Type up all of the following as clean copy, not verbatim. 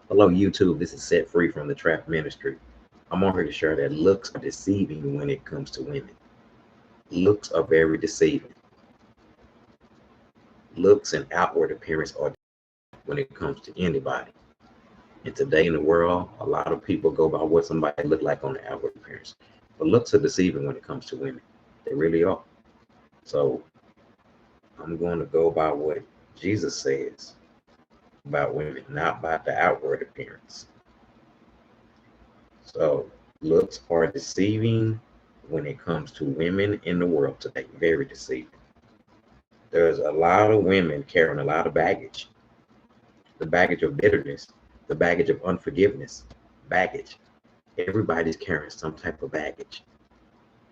Hello, YouTube. This is Set Free from the Trap Ministry. I'm on here to share that looks are deceiving when it comes to women. Looks are very deceiving. Looks and outward appearance are when it comes to anybody. And today in the world, a lot of people go by what somebody look like on the outward appearance. But looks are deceiving when it comes to women. They really are. So I'm going to go by what Jesus says about women, not by the outward appearance. So looks are deceiving when it comes to women in the world today. Very deceiving. There's a lot of women carrying a lot of baggage. The baggage of bitterness, the baggage of unforgiveness, baggage. Everybody's carrying some type of baggage.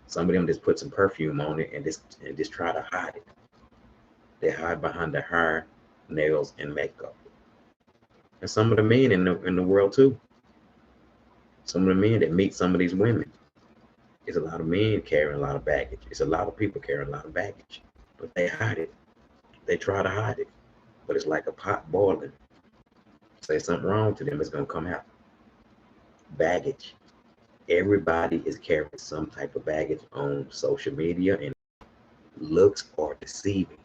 Some of them just put some perfume on it and just try to hide it. They hide behind their hair, nails, and makeup. And some of the men in the world too. Some of the men that meet some of these women. It's a lot of men carrying a lot of baggage. It's a lot of people carrying a lot of baggage, but they hide it. They try to hide it, but it's like a pot boiling. Say something wrong to them, it's gonna come out. Baggage. Everybody is carrying some type of baggage on social media, and looks are deceiving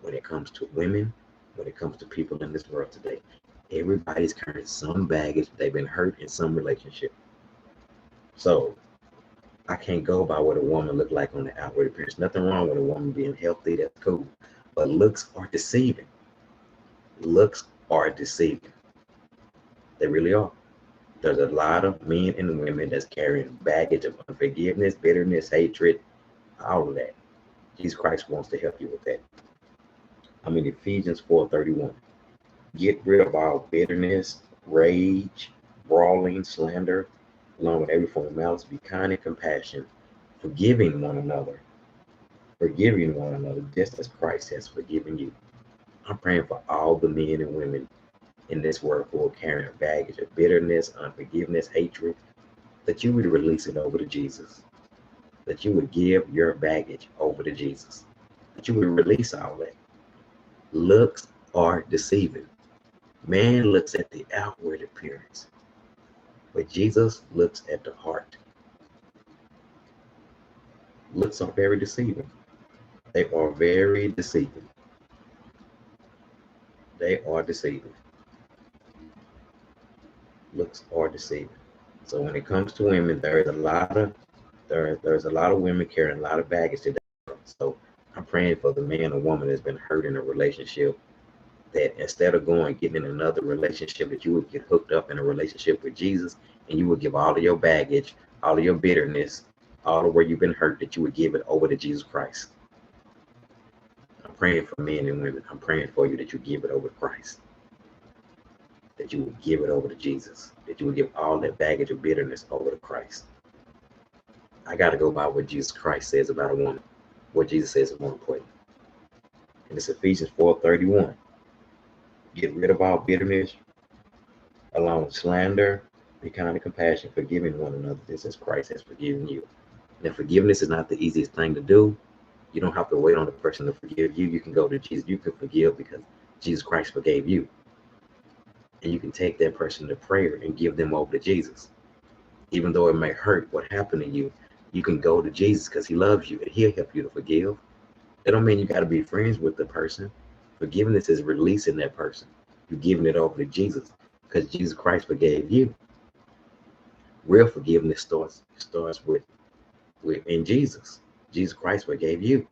when it comes to women, when it comes to people in this world today. Everybody's carrying some baggage. They've been hurt in some relationship. So I can't go by what a woman look like on the outward appearance. Nothing wrong with a woman being healthy. That's cool. But looks are deceiving. Looks are deceiving. They really are. There's a lot of men and women that's carrying baggage of unforgiveness, bitterness, hatred, all of that. Jesus Christ wants to help you with that. I'm in Ephesians 4:31. Get rid of all bitterness, rage, brawling, slander, along with every form of malice. Be kind and compassionate, forgiving one another, just as Christ has forgiven you. I'm praying for all the men and women in this world who are carrying a baggage of bitterness, unforgiveness, hatred, that you would release it over to Jesus, that you would give your baggage over to Jesus, that you would release all that. Looks are deceiving. Man looks at the outward appearance, but Jesus looks at the heart. Looks are very deceiving. They are very deceiving. They are deceiving. Looks are deceiving. So when it comes to women, there's a lot of women carrying a lot of baggage today. So I'm praying for the man or woman that's been hurt in a relationship, that instead of going getting in another relationship, that you would get hooked up in a relationship with Jesus, and you would give all of your baggage, all of your bitterness, all of where you've been hurt, that you would give it over to Jesus Christ. I'm praying for men and women. I'm praying for you that you give it over to Christ, that you would give it over to Jesus, that you would give all that baggage of bitterness over to Christ. I got to go by what Jesus Christ says about a woman. What Jesus says is more important. And it's Ephesians 4:31. Get rid of all bitterness, along with slander, be kind and compassionate, forgiving one another, just as Christ has forgiven you. Now, forgiveness is not the easiest thing to do. You don't have to wait on the person to forgive you. You can go to Jesus. You can forgive because Jesus Christ forgave you. And you can take that person to prayer and give them over to Jesus. Even though it may hurt what happened to you, you can go to Jesus because he loves you and he'll help you to forgive. That don't mean you got to be friends with the person. Forgiveness is releasing that person. You're giving it over to Jesus because Jesus Christ forgave you. Real forgiveness starts with in Jesus. Jesus Christ forgave you.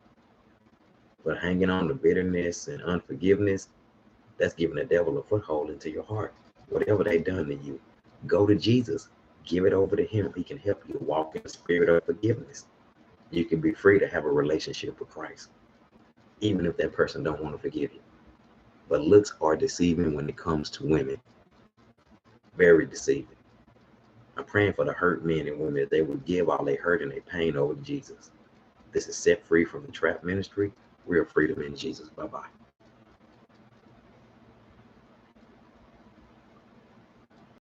But hanging on to bitterness and unforgiveness, that's giving the devil a foothold into your heart. Whatever they done to you, go to Jesus. Give it over to him. He can help you walk in the spirit of forgiveness. You can be free to have a relationship with Christ, even if that person don't want to forgive you. But looks are deceiving when it comes to women. Very deceiving. I'm praying for the hurt men and women that they would give all their hurt and their pain over to Jesus. This is Set Free from the Trap Ministry. Real freedom in Jesus. Bye-bye.